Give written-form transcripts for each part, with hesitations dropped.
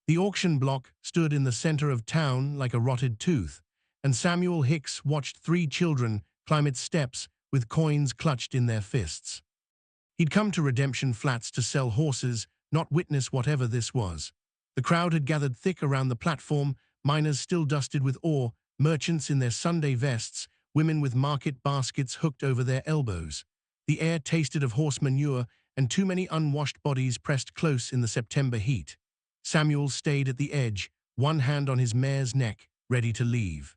The auction block stood in the center of town like a rotted tooth, and Samuel Hicks watched three children climb its steps with coins clutched in their fists. He'd come to Redemption Flats to sell horses, not witness whatever this was. The crowd had gathered thick around the platform, miners still dusted with ore, merchants in their Sunday vests, women with market baskets hooked over their elbows. The air tasted of horse manure, and too many unwashed bodies pressed close in the September heat. Samuel stayed at the edge, one hand on his mare's neck, ready to leave.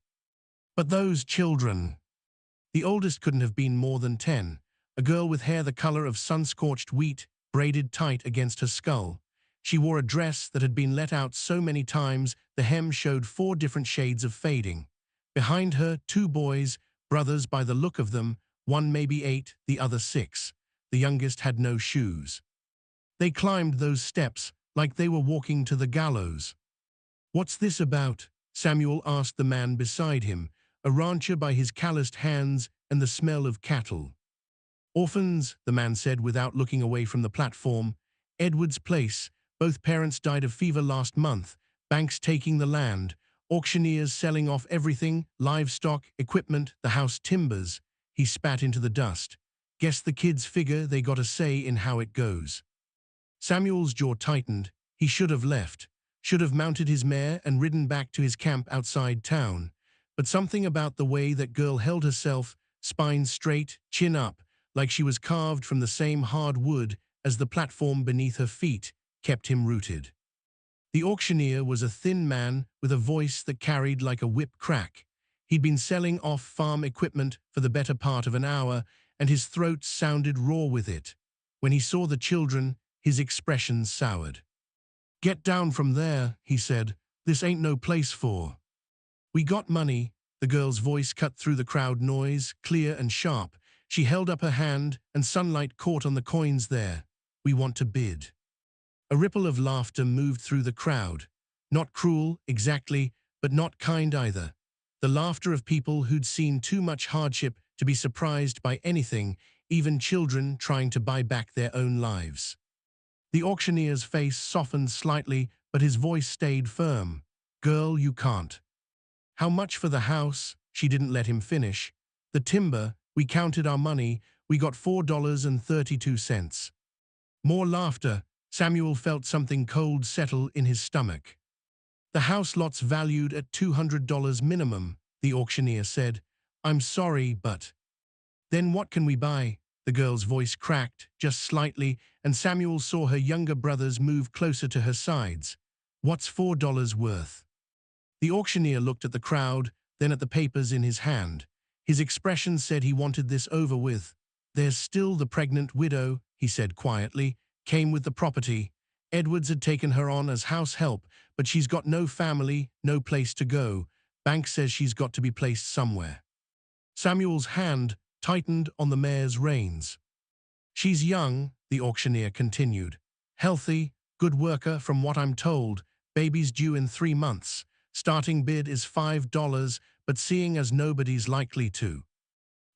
But those children. The oldest couldn't have been more than 10, a girl with hair the color of sun-scorched wheat, braided tight against her skull. She wore a dress that had been let out so many times the hem showed 4 different shades of fading. Behind her, 2 boys, brothers by the look of them, one maybe 8, the other 6. The youngest had no shoes. They climbed those steps like they were walking to the gallows. "What's this about?" Samuel asked the man beside him, a rancher by his calloused hands and the smell of cattle. "Orphans," the man said without looking away from the platform. "Edward's place. Both parents died of fever last month. Banks taking the land. Auctioneers selling off everything, livestock, equipment, the house timbers." He spat into the dust. "Guess the kids figure they got a say in how it goes." Samuel's jaw tightened. He should have left. Should have mounted his mare and ridden back to his camp outside town. But something about the way that girl held herself, spine straight, chin up, like she was carved from the same hard wood as the platform beneath her feet, kept him rooted. The auctioneer was a thin man with a voice that carried like a whip crack. He'd been selling off farm equipment for the better part of an hour, and his throat sounded raw with it. When he saw the children, his expression soured. "Get down from there," he said. "This ain't no place for." "We got money." The girl's voice cut through the crowd noise, clear and sharp. She held up her hand, and sunlight caught on the coins there. "We want to bid." A ripple of laughter moved through the crowd. Not cruel, exactly, but not kind either. The laughter of people who'd seen too much hardship to be surprised by anything, even children trying to buy back their own lives. The auctioneer's face softened slightly, but his voice stayed firm. "Girl, you can't." "How much for the house?" She didn't let him finish. "The timber, we counted our money, we got $4.32. More laughter. Samuel felt something cold settle in his stomach. "The house lot's valued at $200 minimum," the auctioneer said. "I'm sorry, but—" "Then what can we buy?" The girl's voice cracked, just slightly, and Samuel saw her younger brothers move closer to her sides. "What's $4 worth?" The auctioneer looked at the crowd, then at the papers in his hand. His expression said he wanted this over with. "There's still the pregnant widow," he said quietly, "came with the property. Edwards had taken her on as house help, but she's got no family, no place to go. Bank says she's got to be placed somewhere." Samuel's hand tightened on the mare's reins. "She's young," the auctioneer continued. "Healthy, good worker from what I'm told. Baby's due in 3 months. Starting bid is $5, but seeing as nobody's likely to."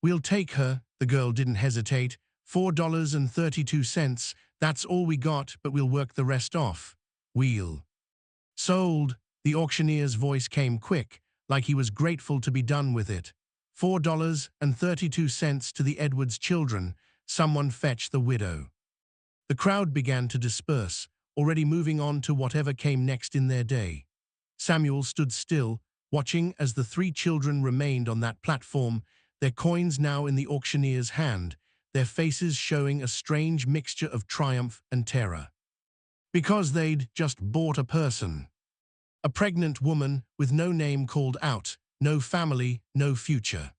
"We'll take her," the girl didn't hesitate. $4.32, that's all we got, but we'll work the rest off. "We'll." "Sold." The auctioneer's voice came quick, like he was grateful to be done with it. $4.32 to the Edwards children. Someone fetch the widow. The crowd began to disperse, already moving on to whatever came next in their day. Samuel stood still, watching as the 3 children remained on that platform, their coins now in the auctioneer's hand, their faces showing a strange mixture of triumph and terror. Because they'd just bought a person. A pregnant woman with no name called out, no family, no future.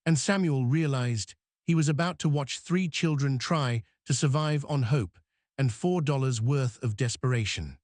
And Samuel realized he was about to watch 3 children try to survive on hope and $4 worth of desperation.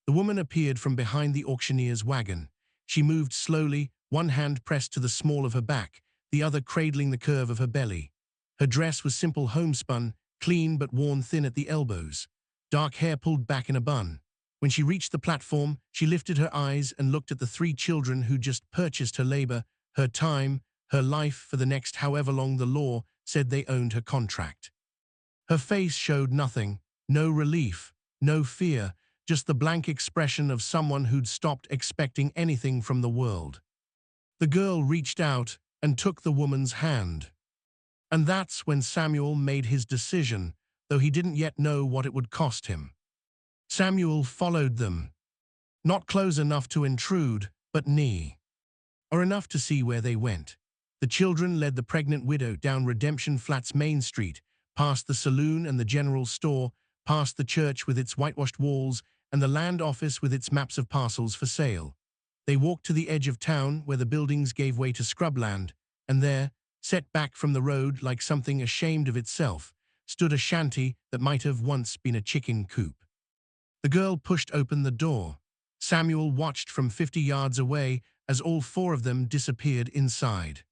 The woman appeared from behind the auctioneer's wagon. She moved slowly, one hand pressed to the small of her back, the other cradling the curve of her belly. Her dress was simple homespun, clean but worn thin at the elbows. Dark hair pulled back in a bun. When she reached the platform, she lifted her eyes and looked at the 3 children who just purchased her labor, her time, her life for the next however long the law said they owned her contract. Her face showed nothing, no relief, no fear, just the blank expression of someone who'd stopped expecting anything from the world. The girl reached out and took the woman's hand. And that's when Samuel made his decision, though he didn't yet know what it would cost him. Samuel followed them, not close enough to intrude, but near, or enough to see where they went. The children led the pregnant widow down Redemption Flats Main Street, past the saloon and the general store, past the church with its whitewashed walls and the land office with its maps of parcels for sale. They walked to the edge of town where the buildings gave way to scrubland, and there, set back from the road like something ashamed of itself, stood a shanty that might have once been a chicken coop. The girl pushed open the door. Samuel watched from 50 yards away as all four of them disappeared inside.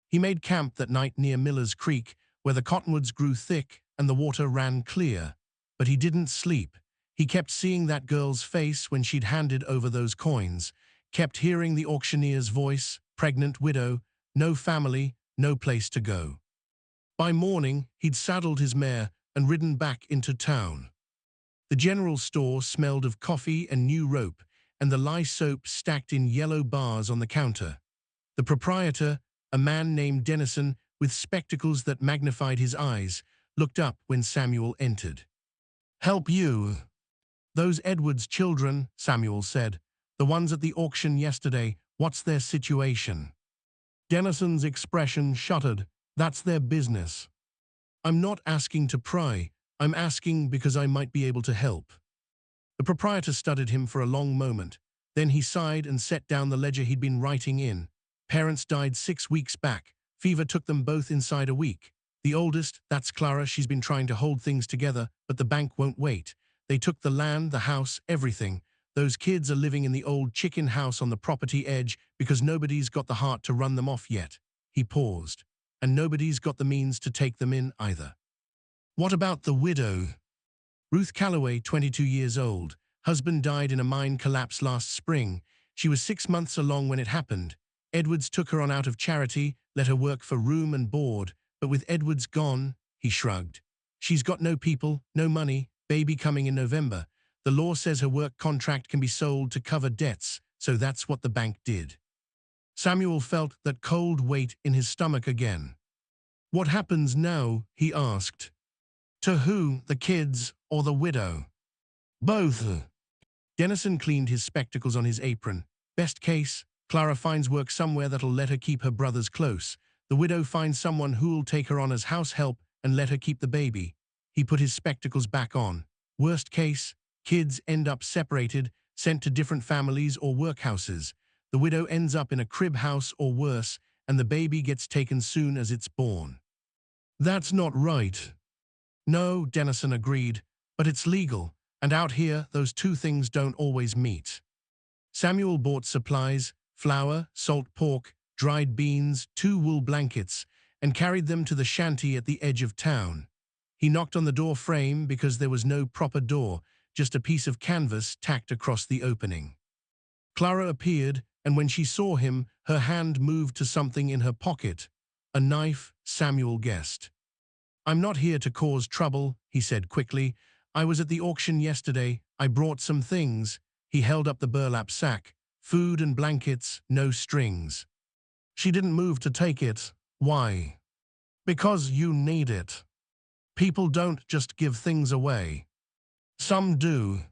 He made camp that night near Miller's Creek, where the cottonwoods grew thick and the water ran clear. But he didn't sleep. He kept seeing that girl's face when she'd handed over those coins, kept hearing the auctioneer's voice, pregnant widow, no family, no place to go. By morning, he'd saddled his mare and ridden back into town. The general store smelled of coffee and new rope, and the lye soap stacked in yellow bars on the counter. The proprietor, a man named Dennison with spectacles that magnified his eyes, looked up when Samuel entered. "Help you?" "Those Edwards children," Samuel said. "The ones at the auction yesterday, what's their situation?" Dennison's expression shuddered. "That's their business. I'm not asking to pry. I'm asking because I might be able to help." The proprietor studied him for a long moment. Then he sighed and set down the ledger he'd been writing in. "Parents died 6 weeks back. Fever took them both inside a week. The oldest, that's Clara, she's been trying to hold things together, but the bank won't wait. They took the land, the house, everything. Those kids are living in the old chicken house on the property edge because nobody's got the heart to run them off yet." He paused. "And nobody's got the means to take them in either." "What about the widow?" "Ruth Calloway, 22 years old. Husband died in a mine collapse last spring. She was 6 months along when it happened. Edwards took her on out of charity, let her work for room and board, but with Edwards gone," he shrugged. "She's got no people, no money, baby coming in November. The law says her work contract can be sold to cover debts, so that's what the bank did." Samuel felt that cold weight in his stomach again. "What happens now?" he asked. "To who, the kids or the widow?" "Both." Dennison cleaned his spectacles on his apron. "Best case, Clara finds work somewhere that'll let her keep her brothers close. The widow finds someone who'll take her on as house help and let her keep the baby." He put his spectacles back on. "Worst case, kids end up separated, sent to different families or workhouses. The widow ends up in a crib house or worse, and the baby gets taken soon as it's born." "That's not right." "No," Dennison agreed, "but it's legal, and out here those two things don't always meet." Samuel bought supplies, flour, salt pork, dried beans, 2 wool blankets, and carried them to the shanty at the edge of town. He knocked on the door frame because there was no proper door, just a piece of canvas tacked across the opening. Clara appeared, and when she saw him, her hand moved to something in her pocket. A knife, Samuel guessed. "I'm not here to cause trouble," he said quickly. "I was at the auction yesterday. I brought some things." He held up the burlap sack. "Food and blankets, no strings." She didn't move to take it. "Why?" "Because you need it. People don't just give things away." "Some do."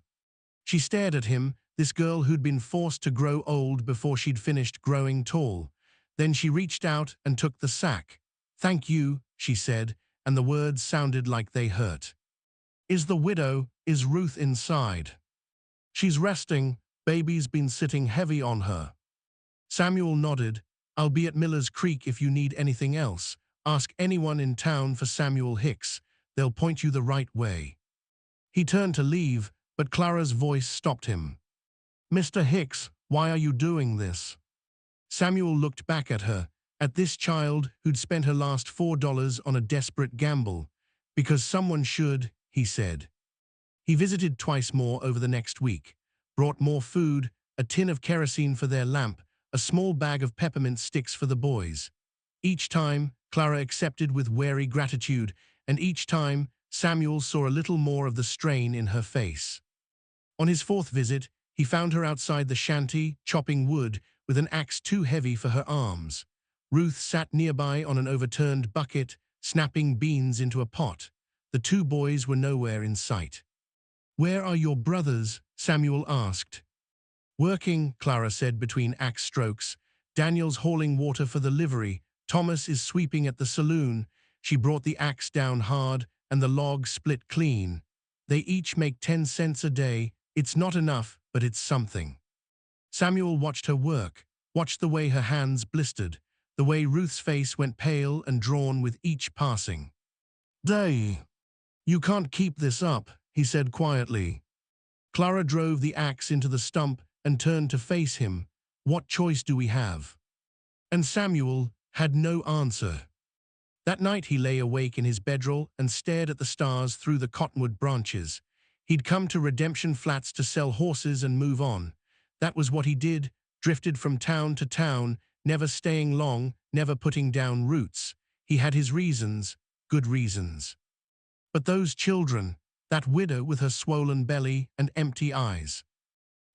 She stared at him, this girl who'd been forced to grow old before she'd finished growing tall. Then she reached out and took the sack. "Thank you," she said, and the words sounded like they hurt. Is Ruth inside?" "She's resting. Baby's been sitting heavy on her." Samuel nodded. "I'll be at Miller's Creek if you need anything else. Ask anyone in town for Samuel Hicks. They'll point you the right way." He turned to leave, but Clara's voice stopped him. "Mr. Hicks, why are you doing this?" Samuel looked back at her, at this child who'd spent her last $4 on a desperate gamble. "Because someone should," he said. He visited twice more over the next week, brought more food, a tin of kerosene for their lamp, a small bag of peppermint sticks for the boys. Each time, Clara accepted with wary gratitude, and each time, Samuel saw a little more of the strain in her face. On his fourth visit, he found her outside the shanty, chopping wood, with an axe too heavy for her arms. Ruth sat nearby on an overturned bucket, snapping beans into a pot. The two boys were nowhere in sight. "Where are your brothers?" Samuel asked. "Working," Clara said between axe strokes. "Daniel's hauling water for the livery. Thomas is sweeping at the saloon." She brought the axe down hard, and the log split clean. "They each make 10 cents a day. It's not enough, but it's something." Samuel watched her work, watched the way her hands blistered, the way Ruth's face went pale and drawn with each passing day. "You can't keep this up," he said quietly. Clara drove the axe into the stump and turned to face him. "What choice do we have?" And Samuel had no answer. That night he lay awake in his bedroll and stared at the stars through the cottonwood branches. He'd come to Redemption Flats to sell horses and move on. That was what he did, drifted from town to town, never staying long, never putting down roots. He had his reasons, good reasons. But those children, that widow with her swollen belly and empty eyes.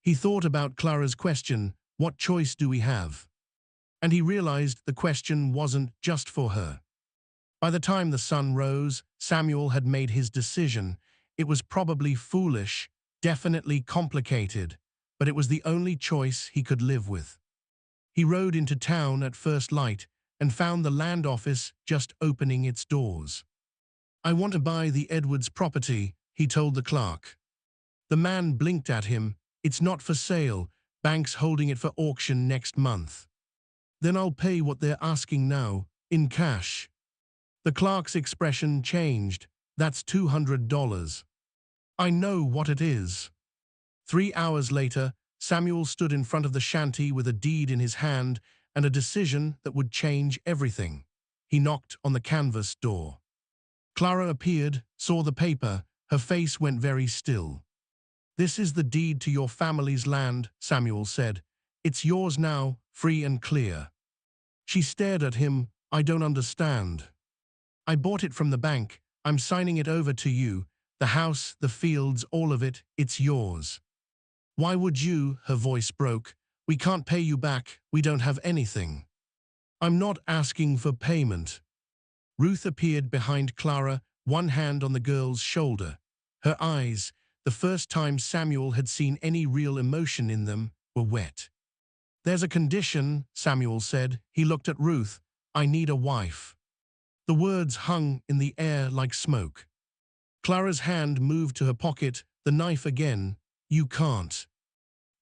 He thought about Clara's question, "What choice do we have?" And he realized the question wasn't just for her. By the time the sun rose, Samuel had made his decision. It was probably foolish, definitely complicated, but it was the only choice he could live with. He rode into town at first light and found the land office just opening its doors. "I want to buy the Edwards property," he told the clerk. The man blinked at him. "It's not for sale. Bank's holding it for auction next month." "Then I'll pay what they're asking now, in cash." The clerk's expression changed. "That's $200. "I know what it is." 3 hours later, Samuel stood in front of the shanty with a deed in his hand and a decision that would change everything. He knocked on the canvas door. Clara appeared, saw the paper. Her face went very still. "This is the deed to your family's land," Samuel said. "It's yours now, free and clear." She stared at him. "I don't understand." "I bought it from the bank. I'm signing it over to you. The house, the fields, all of it, it's yours." "Why would you?" Her voice broke. "We can't pay you back. We don't have anything." "I'm not asking for payment." Ruth appeared behind Clara, one hand on the girl's shoulder. Her eyes, the first time Samuel had seen any real emotion in them, were wet. "There's a condition," Samuel said. He looked at Ruth. "I need a wife." The words hung in the air like smoke. Clara's hand moved to her pocket, the knife again. "You can't."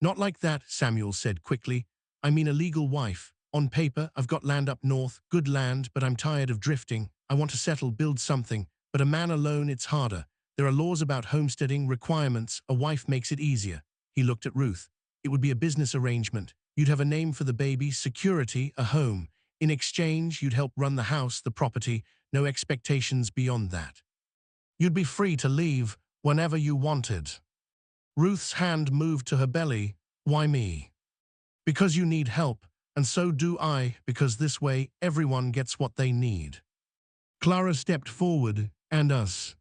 "Not like that," Samuel said quickly. "I mean a legal wife. On paper, I've got land up north, good land, but I'm tired of drifting. I want to settle, build something. But a man alone, it's harder. There are laws about homesteading, requirements. A wife makes it easier." He looked at Ruth. "It would be a business arrangement. You'd have a name for the baby, security, a home. In exchange, you'd help run the house, the property, no expectations beyond that. You'd be free to leave whenever you wanted." Ruth's hand moved to her belly. "Why me?" "Because you need help, and so do I, because this way everyone gets what they need." Clara stepped forward. "And us."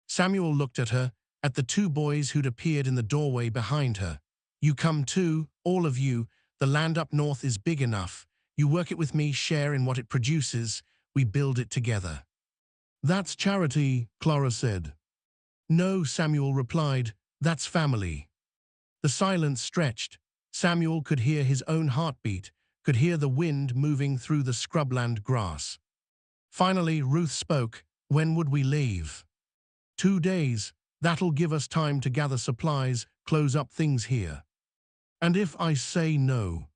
Samuel looked at her, at the two boys who'd appeared in the doorway behind her. "You come too, all of you. The land up north is big enough. You work it with me, share in what it produces. We build it together." "That's charity," Clara said. "No," Samuel replied. "That's family." The silence stretched. Samuel could hear his own heartbeat, could hear the wind moving through the scrubland grass. Finally, Ruth spoke. "When would we leave?" 2 days. That'll give us time to gather supplies, close up things here." "And if I say no?"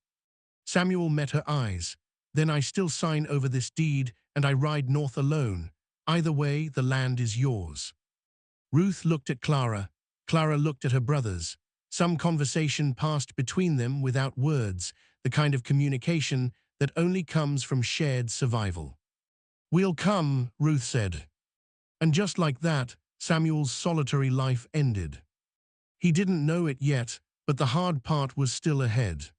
Samuel met her eyes. "Then I still sign over this deed, and I ride north alone. Either way, the land is yours." Ruth looked at Clara. Clara looked at her brothers. Some conversation passed between them without words, the kind of communication that only comes from shared survival. "We'll come," Ruth said. And just like that, Samuel's solitary life ended. He didn't know it yet, but the hard part was still ahead.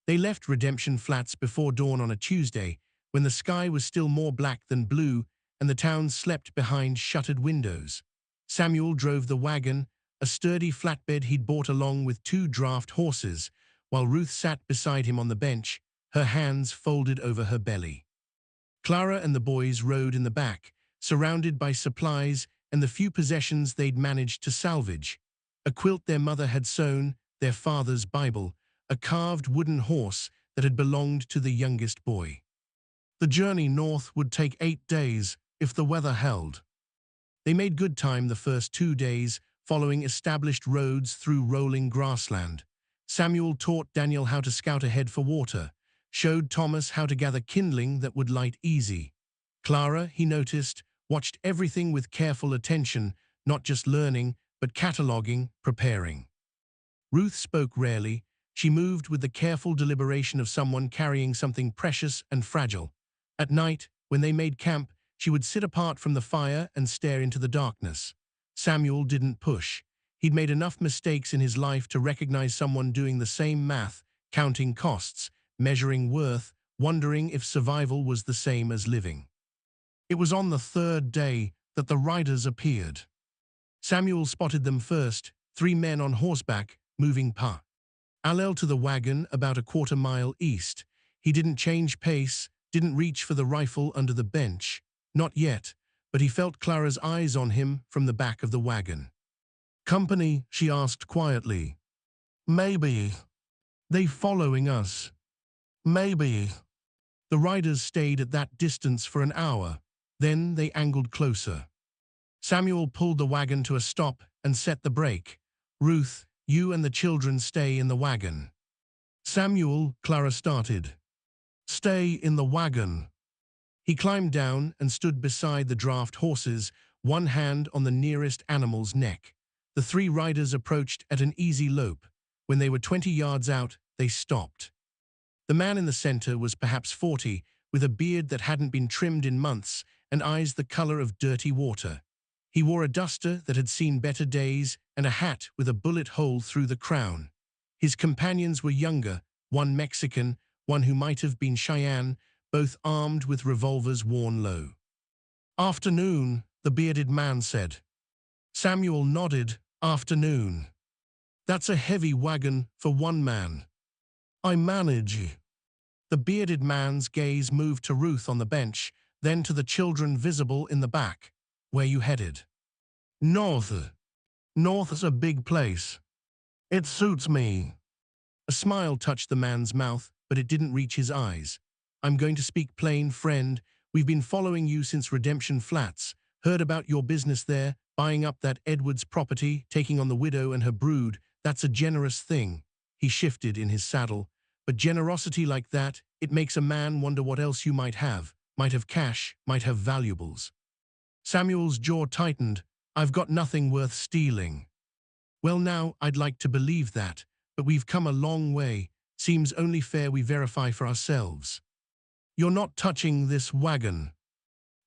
They left Redemption Flats before dawn on a Tuesday, when the sky was still more black than blue and the town slept behind shuttered windows. Samuel drove the wagon, a sturdy flatbed he'd brought along with 2 draft horses, while Ruth sat beside him on the bench, her hands folded over her belly. Clara and the boys rode in the back, surrounded by supplies and the few possessions they'd managed to salvage: a quilt their mother had sewn, their father's Bible, a carved wooden horse that had belonged to the youngest boy. The journey north would take 8 days if the weather held. They made good time the first 2 days, following established roads through rolling grassland. Samuel taught Daniel how to scout ahead for water, showed Thomas how to gather kindling that would light easy. Clara, he noticed, watched everything with careful attention, not just learning, but cataloging, preparing. Ruth spoke rarely. She moved with the careful deliberation of someone carrying something precious and fragile. At night, when they made camp, she would sit apart from the fire and stare into the darkness. Samuel didn't push. He'd made enough mistakes in his life to recognize someone doing the same math, counting costs, measuring worth, wondering if survival was the same as living. It was on the 3rd day that the riders appeared. Samuel spotted them first, 3 men on horseback, moving parallel to the wagon about a 1/4 mile east. He didn't change pace, didn't reach for the rifle under the bench. Not yet, but he felt Clara's eyes on him from the back of the wagon. "Company?" she asked quietly. "Maybe. They following us?" "Maybe." The riders stayed at that distance for an hour. Then they angled closer. Samuel pulled the wagon to a stop and set the brake. "Ruth, you and the children stay in the wagon." "Samuel," Clara started. "Stay in the wagon." He climbed down and stood beside the draft horses, one hand on the nearest animal's neck. The 3 riders approached at an easy lope. When they were 20 yards out, they stopped. The man in the center was perhaps 40, with a beard that hadn't been trimmed in months and eyes the color of dirty water. He wore a duster that had seen better days and a hat with a bullet hole through the crown. His companions were younger, one Mexican, one who might have been Cheyenne, both armed with revolvers worn low. "Afternoon," the bearded man said. Samuel nodded. "Afternoon. That's a heavy wagon for one man." "I manage." The bearded man's gaze moved to Ruth on the bench, then to the children visible in the back. "Where you headed?" "North. North's a big place. It suits me." A smile touched the man's mouth, but it didn't reach his eyes. "I'm going to speak plain, friend. We've been following you since Redemption Flats. Heard about your business there, buying up that Edwards property, taking on the widow and her brood. That's a generous thing." He shifted in his saddle. "But generosity like that, it makes a man wonder what else you might have. Might have cash, might have valuables." Samuel's jaw tightened. "I've got nothing worth stealing." "Well now, I'd like to believe that, but we've come a long way. Seems only fair we verify for ourselves." "You're not touching this wagon."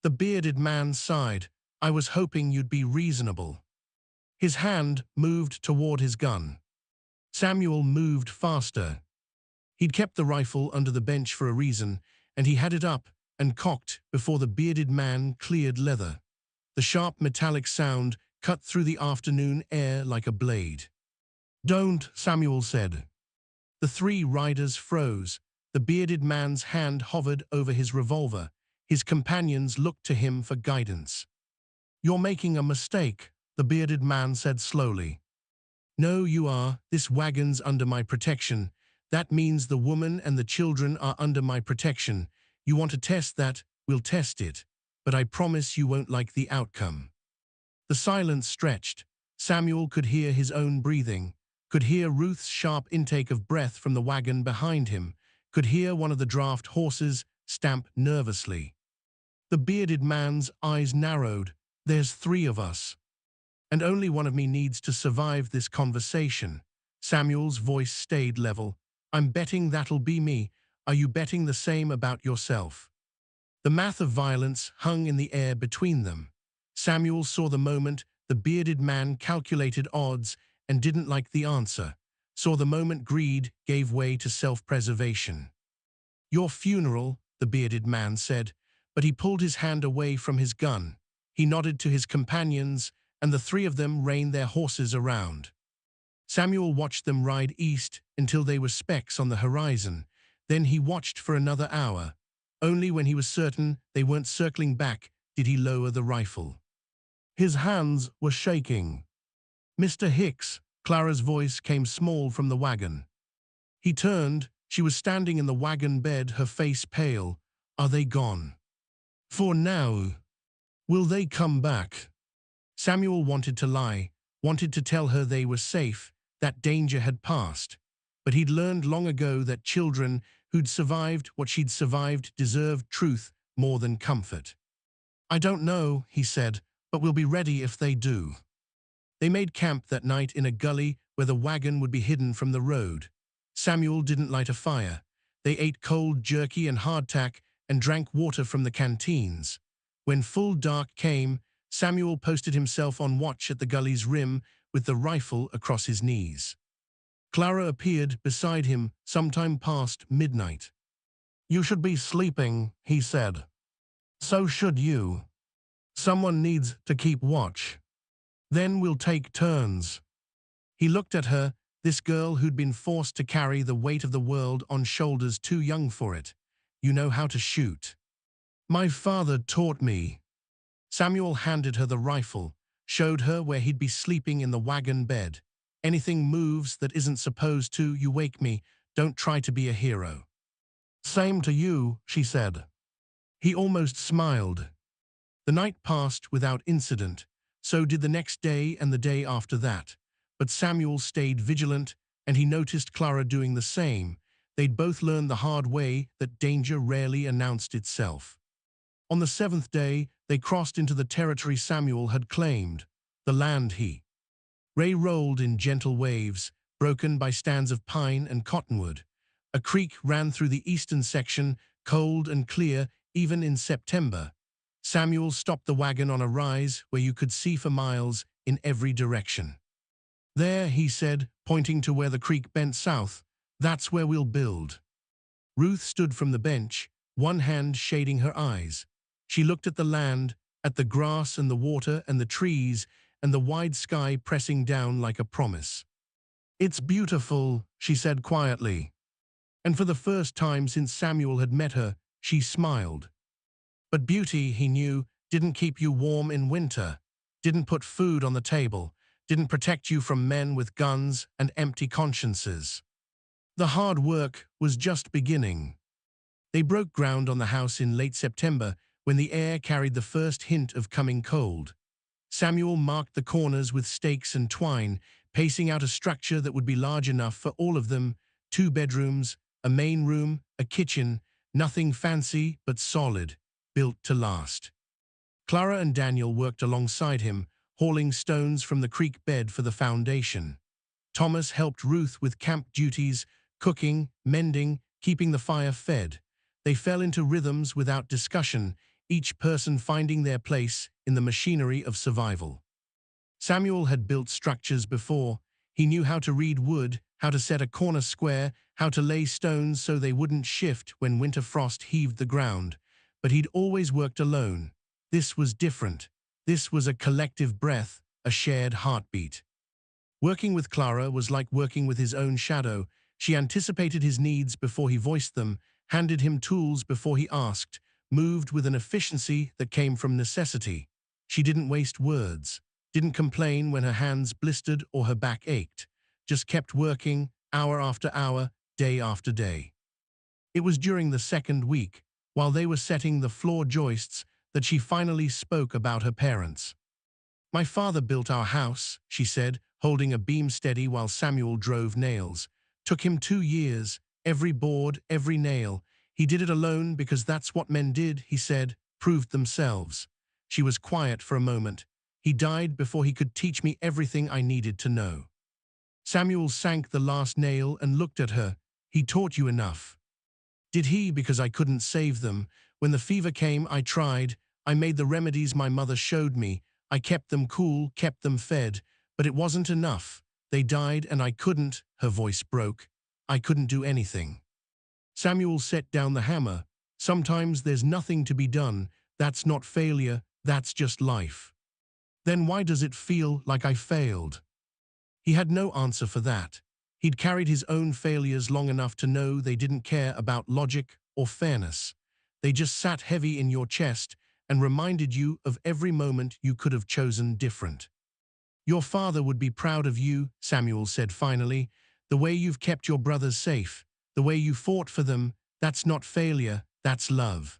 The bearded man sighed. "I was hoping you'd be reasonable." His hand moved toward his gun. Samuel moved faster. He'd kept the rifle under the bench for a reason, and he had it up and cocked before the bearded man cleared leather. The sharp metallic sound cut through the afternoon air like a blade. "Don't," Samuel said. The 3 riders froze. The bearded man's hand hovered over his revolver. His companions looked to him for guidance. "You're making a mistake," the bearded man said slowly. "No, you are. This wagon's under my protection. That means the woman and the children are under my protection. You want to test that? We'll test it. But I promise you won't like the outcome." The silence stretched. Samuel could hear his own breathing, could hear Ruth's sharp intake of breath from the wagon behind him, could hear one of the draft horses stamp nervously. The bearded man's eyes narrowed. "There's 3 of us. And only one of me needs to survive this conversation." Samuel's voice stayed level. "I'm betting that'll be me. Are you betting the same about yourself?" The math of violence hung in the air between them. Samuel saw the moment the bearded man calculated odds and didn't like the answer, saw the moment greed gave way to self-preservation. "Your funeral," the bearded man said, but he pulled his hand away from his gun. He nodded to his companions, and the three of them reined their horses around. Samuel watched them ride east until they were specks on the horizon. Then he watched for another hour. Only when he was certain they weren't circling back did he lower the rifle. His hands were shaking. "Mr. Hicks," Clara's voice came small from the wagon. He turned. She was standing in the wagon bed, her face pale. "Are they gone?" "For now." "Will they come back?" Samuel wanted to lie, wanted to tell her they were safe, that danger had passed. But he'd learned long ago that children who'd survived what she'd survived deserved truth more than comfort. "I don't know," he said, "but we'll be ready if they do." They made camp that night in a gully where the wagon would be hidden from the road. Samuel didn't light a fire. They ate cold jerky and hardtack and drank water from the canteens. When full dark came, Samuel posted himself on watch at the gully's rim with the rifle across his knees. Clara appeared beside him sometime past midnight. "You should be sleeping," he said. "So should you. Someone needs to keep watch. Then we'll take turns." He looked at her, this girl who'd been forced to carry the weight of the world on shoulders too young for it. "You know how to shoot." "My father taught me." Samuel handed her the rifle, showed her where he'd be sleeping in the wagon bed. "Anything moves that isn't supposed to, you wake me. Don't try to be a hero." "Same to you," she said. He almost smiled. The night passed without incident. So did the next day and the day after that. But Samuel stayed vigilant, and he noticed Clara doing the same. They'd both learned the hard way that danger rarely announced itself. On the seventh day, they crossed into the territory Samuel had claimed, the land he. Ray rolled in gentle waves, broken by stands of pine and cottonwood. A creek ran through the eastern section, cold and clear, even in September. Samuel stopped the wagon on a rise where you could see for miles in every direction. "There," he said, pointing to where the creek bent south, "that's where we'll build." Ruth stood from the bench, one hand shading her eyes. She looked at the land, at the grass and the water and the trees and the wide sky pressing down like a promise. "It's beautiful," she said quietly. And for the first time since Samuel had met her, she smiled. But beauty, he knew, didn't keep you warm in winter, didn't put food on the table, didn't protect you from men with guns and empty consciences. The hard work was just beginning. They broke ground on the house in late September when the air carried the first hint of coming cold. Samuel marked the corners with stakes and twine, pacing out a structure that would be large enough for all of them: 2 bedrooms, a main room, a kitchen, nothing fancy but solid, built to last. Clara and Daniel worked alongside him, hauling stones from the creek bed for the foundation. Thomas helped Ruth with camp duties, cooking, mending, keeping the fire fed. They fell into rhythms without discussion, each person finding their place in the machinery of survival. Samuel had built structures before. He knew how to read wood, how to set a corner square, how to lay stones so they wouldn't shift when winter frost heaved the ground. But he'd always worked alone. This was different. This was a collective breath, a shared heartbeat. Working with Clara was like working with his own shadow. She anticipated his needs before he voiced them, handed him tools before he asked, moved with an efficiency that came from necessity. She didn't waste words, didn't complain when her hands blistered or her back ached, just kept working, hour after hour, day after day. It was during the second week, while they were setting the floor joists, that she finally spoke about her parents. "My father built our house," she said, holding a beam steady while Samuel drove nails. "Took him 2 years, every board, every nail. He did it alone because that's what men did," he said, "proved themselves." She was quiet for a moment. "He died before he could teach me everything I needed to know." Samuel sank the last nail and looked at her. "He taught you enough." "Did he? Because I couldn't save them. When the fever came, I tried. I made the remedies my mother showed me. I kept them cool, kept them fed. But it wasn't enough. They died and I couldn't," her voice broke. "I couldn't do anything." Samuel set down the hammer. "Sometimes there's nothing to be done. That's not failure, that's just life." Then why does it feel like I failed? He had no answer for that. He'd carried his own failures long enough to know they didn't care about logic or fairness. They just sat heavy in your chest and reminded you of every moment you could have chosen different. Your father would be proud of you, Samuel said finally. The way you've kept your brothers safe, the way you fought for them, that's not failure, that's love.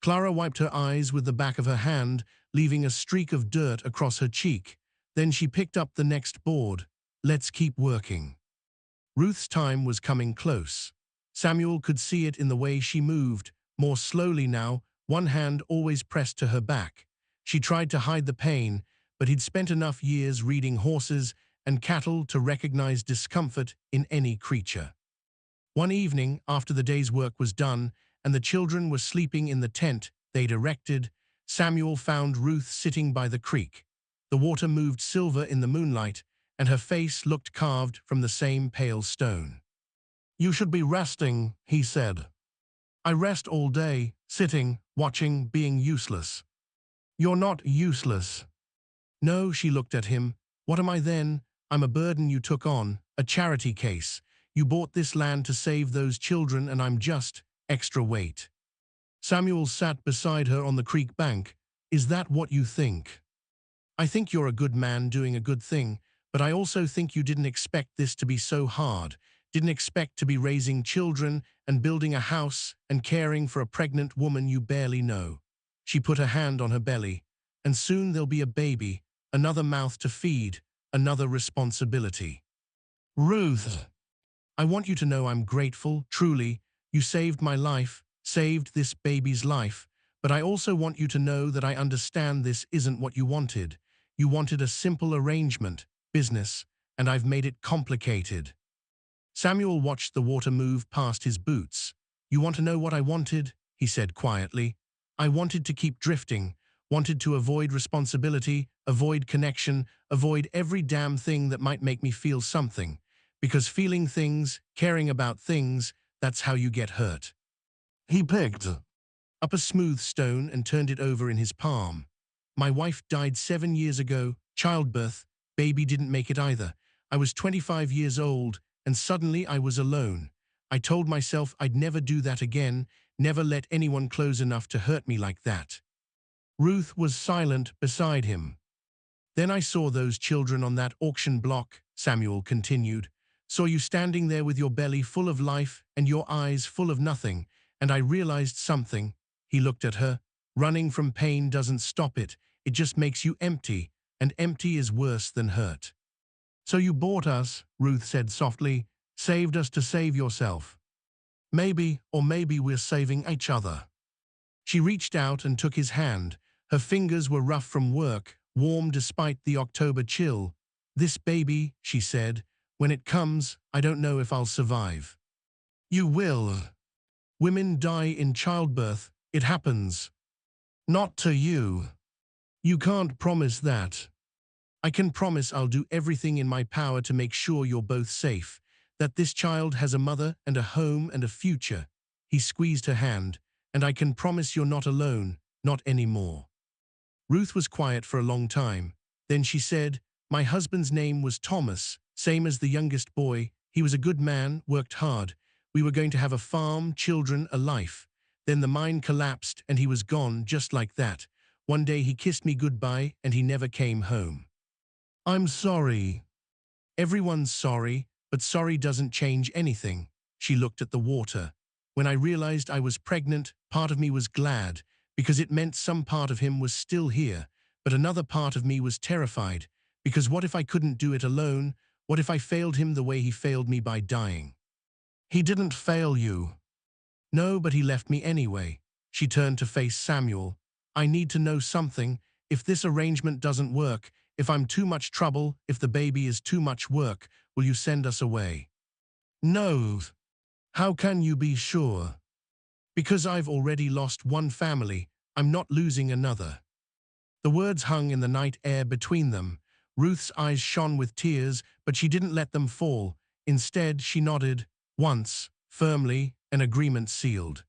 Clara wiped her eyes with the back of her hand, leaving a streak of dirt across her cheek. Then she picked up the next board. Let's keep working. Ruth's time was coming close. Samuel could see it in the way she moved, more slowly now, one hand always pressed to her back. She tried to hide the pain, but he'd spent enough years reading horses and cattle to recognize discomfort in any creature. One evening, after the day's work was done and the children were sleeping in the tent they'd erected, Samuel found Ruth sitting by the creek. The water moved silver in the moonlight, and her face looked carved from the same pale stone. "You should be resting," he said. "I rest all day, sitting, watching, being useless." "You're not useless." "No," she looked at him. "What am I then? I'm a burden you took on, a charity case. You bought this land to save those children and I'm just extra weight." Samuel sat beside her on the creek bank. "Is that what you think?" "I think you're a good man doing a good thing, but I also think you didn't expect this to be so hard, didn't expect to be raising children and building a house and caring for a pregnant woman you barely know." She put her hand on her belly. "And soon there'll be a baby, another mouth to feed, another responsibility." "Ruth, I want you to know I'm grateful, truly. You saved my life, saved this baby's life, but I also want you to know that I understand this isn't what you wanted. You wanted a simple arrangement, business, and I've made it complicated." Samuel watched the water move past his boots. "You want to know what I wanted?" he said quietly. "I wanted to keep drifting, wanted to avoid responsibility, avoid connection, avoid every damn thing that might make me feel something. Because feeling things, caring about things, that's how you get hurt." He picked up a smooth stone and turned it over in his palm. "My wife died 7 years ago, childbirth, baby didn't make it either. I was 25 years old, and suddenly I was alone. I told myself I'd never do that again, never let anyone close enough to hurt me like that." Ruth was silent beside him. "Then I saw those children on that auction block," Samuel continued. "Saw you standing there with your belly full of life and your eyes full of nothing, and I realized something." He looked at her. "Running from pain doesn't stop it, it just makes you empty, and empty is worse than hurt." "So you bought us," Ruth said softly, "saved us to save yourself. Maybe, or maybe we're saving each other." She reached out and took his hand. Her fingers were rough from work, warm despite the October chill. "This baby," she said, "when it comes, I don't know if I'll survive." "You will. Women die in childbirth, it happens. Not to you. You can't promise that. I can promise I'll do everything in my power to make sure you're both safe, that this child has a mother and a home and a future." He squeezed her hand. "And I can promise you're not alone, not anymore." Ruth was quiet for a long time. Then she said, "My husband's name was Thomas, same as the youngest boy. He was a good man, worked hard. We were going to have a farm, children, a life. Then the mine collapsed and he was gone just like that. One day he kissed me goodbye and he never came home." "I'm sorry." "Everyone's sorry, but sorry doesn't change anything." She looked at the water. "When I realized I was pregnant, part of me was glad, because it meant some part of him was still here, but another part of me was terrified, because what if I couldn't do it alone? What if I failed him the way he failed me by dying?" "He didn't fail you." "No, but he left me anyway." She turned to face Samuel. "I need to know something. If this arrangement doesn't work, if I'm too much trouble, if the baby is too much work, will you send us away?" "No." "How can you be sure?" "Because I've already lost one family, I'm not losing another." The words hung in the night air between them. Ruth's eyes shone with tears, but she didn't let them fall. Instead, she nodded, once, firmly, an agreement sealed.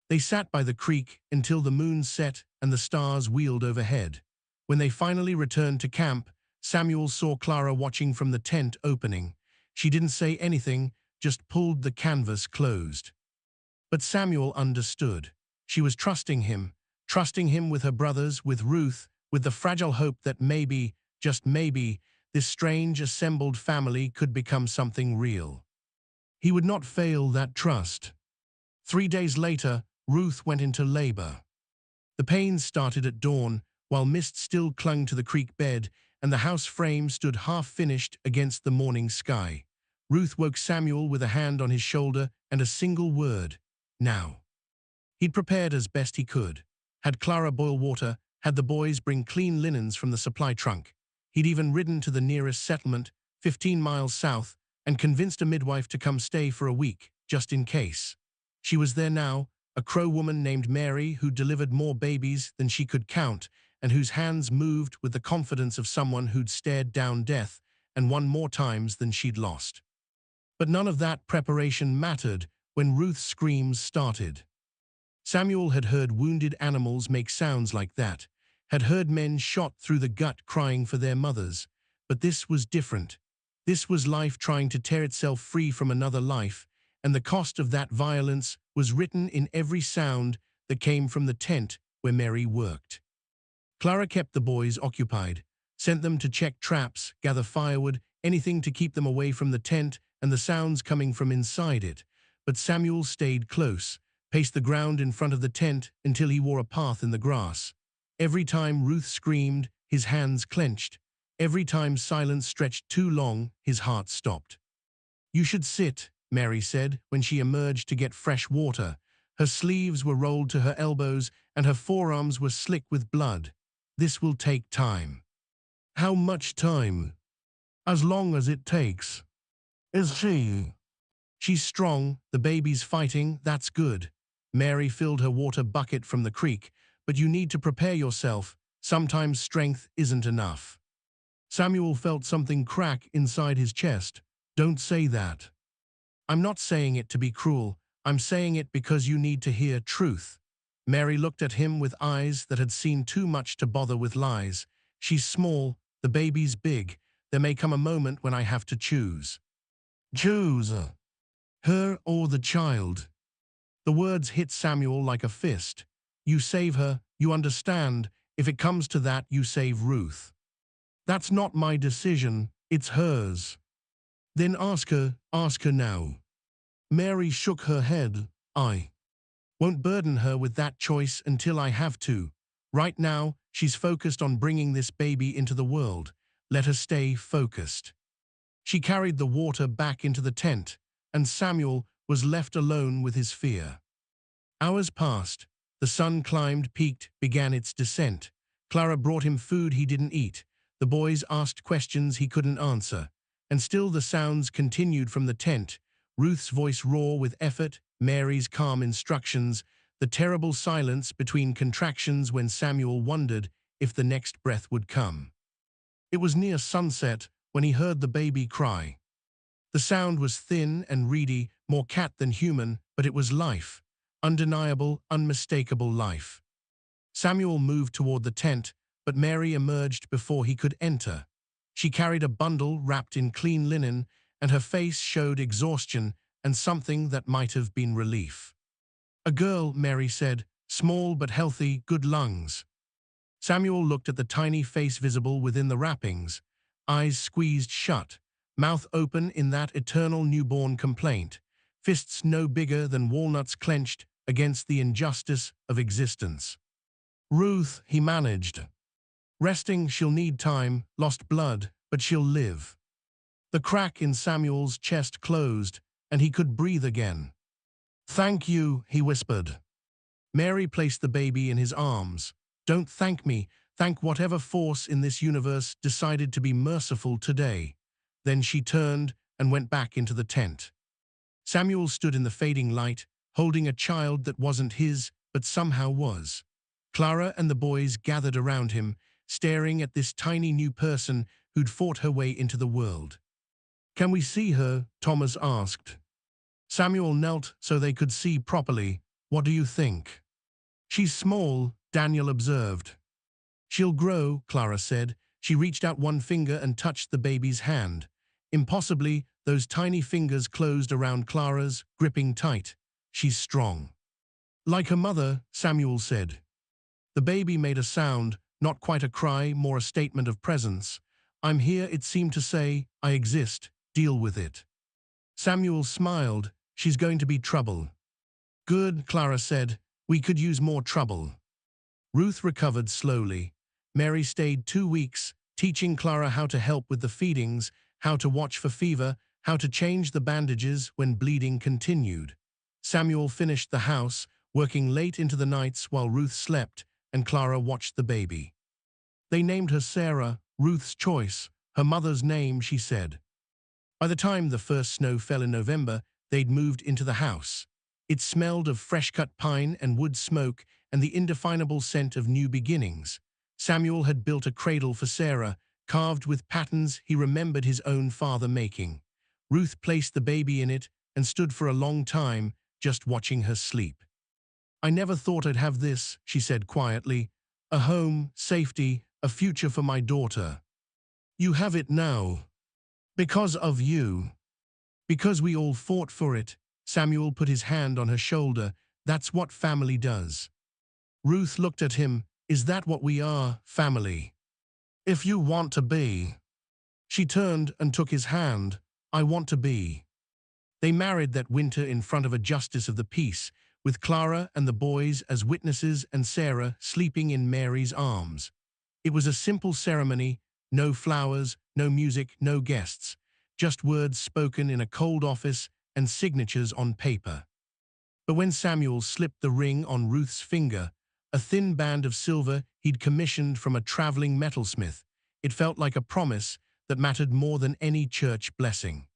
They sat by the creek until the moon set and the stars wheeled overhead. When they finally returned to camp, Samuel saw Clara watching from the tent opening. She didn't say anything, just pulled the canvas closed. But Samuel understood. She was trusting him with her brothers, with Ruth, with the fragile hope that maybe, just maybe, this strange assembled family could become something real. He would not fail that trust. 3 days later, Ruth went into labor. The pains started at dawn, while mist still clung to the creek bed, and the house frame stood half-finished against the morning sky. Ruth woke Samuel with a hand on his shoulder and a single word: now. He'd prepared as best he could. Had Clara boil water, had the boys bring clean linens from the supply trunk. He'd even ridden to the nearest settlement, 15 miles south, and convinced a midwife to come stay for a week, just in case. She was there now, a Crow woman named Mary who delivered more babies than she could count and whose hands moved with the confidence of someone who'd stared down death and won more times than she'd lost. But none of that preparation mattered when Ruth's screams started. Samuel had heard wounded animals make sounds like that, had heard men shot through the gut crying for their mothers, but this was different. This was life trying to tear itself free from another life, and the cost of that violence was written in every sound that came from the tent where Mary worked. Clara kept the boys occupied, sent them to check traps, gather firewood, anything to keep them away from the tent and the sounds coming from inside it. But Samuel stayed close, paced the ground in front of the tent until he wore a path in the grass. Every time Ruth screamed, his hands clenched. Every time silence stretched too long, his heart stopped. "You should sit," Mary said when she emerged to get fresh water. Her sleeves were rolled to her elbows and her forearms were slick with blood. "This will take time." "How much time?" "As long as it takes." "Is she?" "She's strong, the baby's fighting, that's good." Mary filled her water bucket from the creek. "But you need to prepare yourself. Sometimes strength isn't enough." Samuel felt something crack inside his chest. "Don't say that." "I'm not saying it to be cruel. I'm saying it because you need to hear truth." Mary looked at him with eyes that had seen too much to bother with lies. "She's small, the baby's big. There may come a moment when I have to choose." "Choose? Her or the child?" The words hit Samuel like a fist. "You save her, you understand. If it comes to that, you save Ruth." "That's not my decision, it's hers." "Then ask her now." Mary shook her head. "I won't burden her with that choice until I have to. Right now, she's focused on bringing this baby into the world. Let her stay focused." She carried the water back into the tent, and Samuel was left alone with his fear. Hours passed. The sun climbed, peaked, began its descent. Clara brought him food he didn't eat. The boys asked questions he couldn't answer. And still the sounds continued from the tent. Ruth's voice raw with effort, Mary's calm instructions, the terrible silence between contractions when Samuel wondered if the next breath would come. It was near sunset when he heard the baby cry. The sound was thin and reedy, more cat than human, but it was life. Undeniable, unmistakable life. Samuel moved toward the tent, but Mary emerged before he could enter. She carried a bundle wrapped in clean linen, and her face showed exhaustion and something that might have been relief. "A girl," Mary said, "small but healthy, good lungs." Samuel looked at the tiny face visible within the wrappings, eyes squeezed shut, mouth open in that eternal newborn complaint, fists no bigger than walnuts clenched against the injustice of existence. "Ruth," he managed. "Resting, she'll need time, lost blood, but she'll live." The crack in Samuel's chest closed, and he could breathe again. "Thank you," he whispered. Mary placed the baby in his arms. "Don't thank me. Thank whatever force in this universe decided to be merciful today." Then she turned and went back into the tent. Samuel stood in the fading light, holding a child that wasn't his, but somehow was. Clara and the boys gathered around him, staring at this tiny new person who'd fought her way into the world. "Can we see her?" Thomas asked. Samuel knelt so they could see properly. "What do you think?" "She's small," Daniel observed. She'll grow, Clara said. She reached out one finger and touched the baby's hand. Impossibly, those tiny fingers closed around Clara's, gripping tight. She's strong. Like her mother, Samuel said. The baby made a sound, not quite a cry, more a statement of presence. I'm here, it seemed to say. I exist. Deal with it. Samuel smiled. She's going to be trouble. Good, Clara said. We could use more trouble. Ruth recovered slowly. Mary stayed 2 weeks, teaching Clara how to help with the feedings, how to watch for fever, how to change the bandages when bleeding continued. Samuel finished the house, working late into the nights while Ruth slept, and Clara watched the baby. They named her Sarah, Ruth's choice, her mother's name, she said. By the time the first snow fell in November, they'd moved into the house. It smelled of fresh-cut pine and wood smoke and the indefinable scent of new beginnings. Samuel had built a cradle for Sarah, carved with patterns he remembered his own father making. Ruth placed the baby in it and stood for a long time, just watching her sleep. I never thought I'd have this, she said quietly. A home, safety, a future for my daughter. You have it now. Because of you. Because we all fought for it. Samuel put his hand on her shoulder. That's what family does. Ruth looked at him. Is that what we are, family? If you want to be. She turned and took his hand. I want to be. They married that winter in front of a justice of the peace, with Clara and the boys as witnesses and Sarah sleeping in Mary's arms. It was a simple ceremony, no flowers, no music, no guests, just words spoken in a cold office and signatures on paper. But when Samuel slipped the ring on Ruth's finger, a thin band of silver he'd commissioned from a traveling metalsmith, it felt like a promise that mattered more than any church blessing.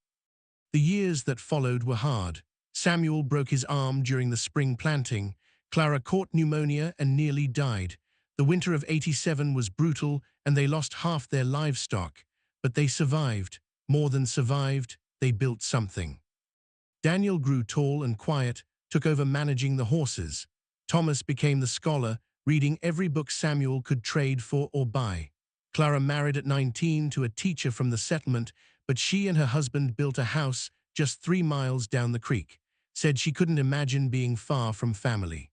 The years that followed were hard. Samuel broke his arm during the spring planting. Clara caught pneumonia and nearly died. The winter of '87 was brutal and they lost half their livestock. But they survived. More than survived, they built something. Daniel grew tall and quiet, took over managing the horses. Thomas became the scholar, reading every book Samuel could trade for or buy. Clara married at 19 to a teacher from the settlement, but she and her husband built a house just 3 miles down the creek, said she couldn't imagine being far from family.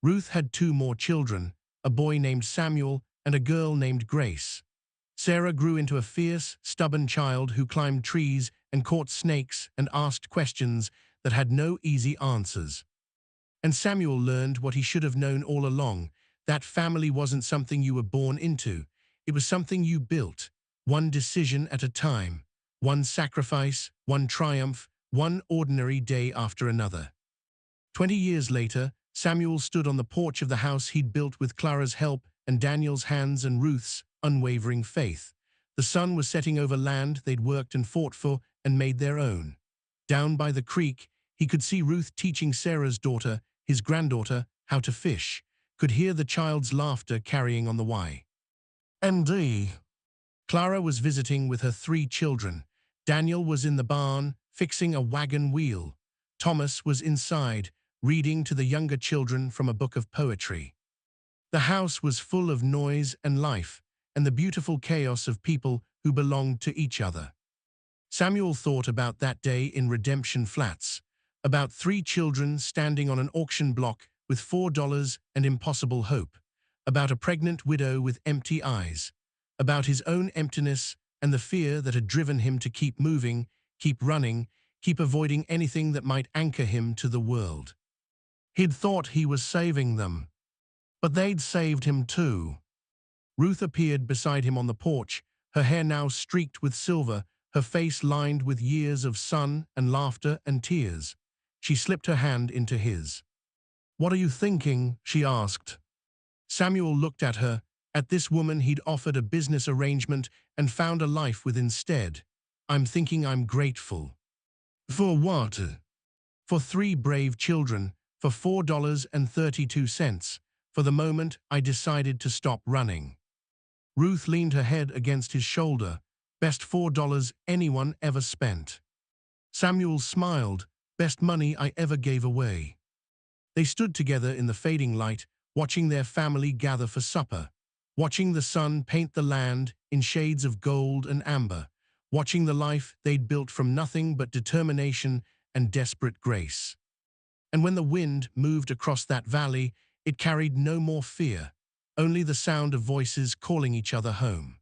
Ruth had 2 more children, a boy named Samuel and a girl named Grace. Sarah grew into a fierce, stubborn child who climbed trees and caught snakes and asked questions that had no easy answers. And Samuel learned what he should have known all along, that family wasn't something you were born into. It was something you built, one decision at a time, one sacrifice, one triumph, one ordinary day after another. 20 years later, Samuel stood on the porch of the house he'd built with Clara's help and Daniel's hands and Ruth's unwavering faith. The sun was setting over land they'd worked and fought for and made their own. Down by the creek, he could see Ruth teaching Sarah's daughter, his granddaughter, how to fish, could hear the child's laughter carrying on the Y. ND. Clara was visiting with her 3 children. Daniel was in the barn, fixing a wagon wheel. Thomas was inside, reading to the younger children from a book of poetry. The house was full of noise and life, and the beautiful chaos of people who belonged to each other. Samuel thought about that day in Redemption Flats, about 3 children standing on an auction block with $4 and impossible hope, about a pregnant widow with empty eyes, about his own emptiness and the fear that had driven him to keep moving, keep running, keep avoiding anything that might anchor him to the world. He'd thought he was saving them, but they'd saved him too. Ruth appeared beside him on the porch, her hair now streaked with silver, her face lined with years of sun and laughter and tears. She slipped her hand into his. "What are you thinking?" she asked. Samuel looked at her, at this woman he'd offered a business arrangement and found a life with instead. "I'm thinking I'm grateful." "For what?" "For 3 brave children, for $4.32. For the moment, I decided to stop running." Ruth leaned her head against his shoulder. "Best $4 anyone ever spent." Samuel smiled. "Best money I ever gave away." They stood together in the fading light, watching their family gather for supper. watching the sun paint the land in shades of gold and amber, watching the life they'd built from nothing but determination and desperate grace. And when the wind moved across that valley, it carried no more fear, only the sound of voices calling each other home.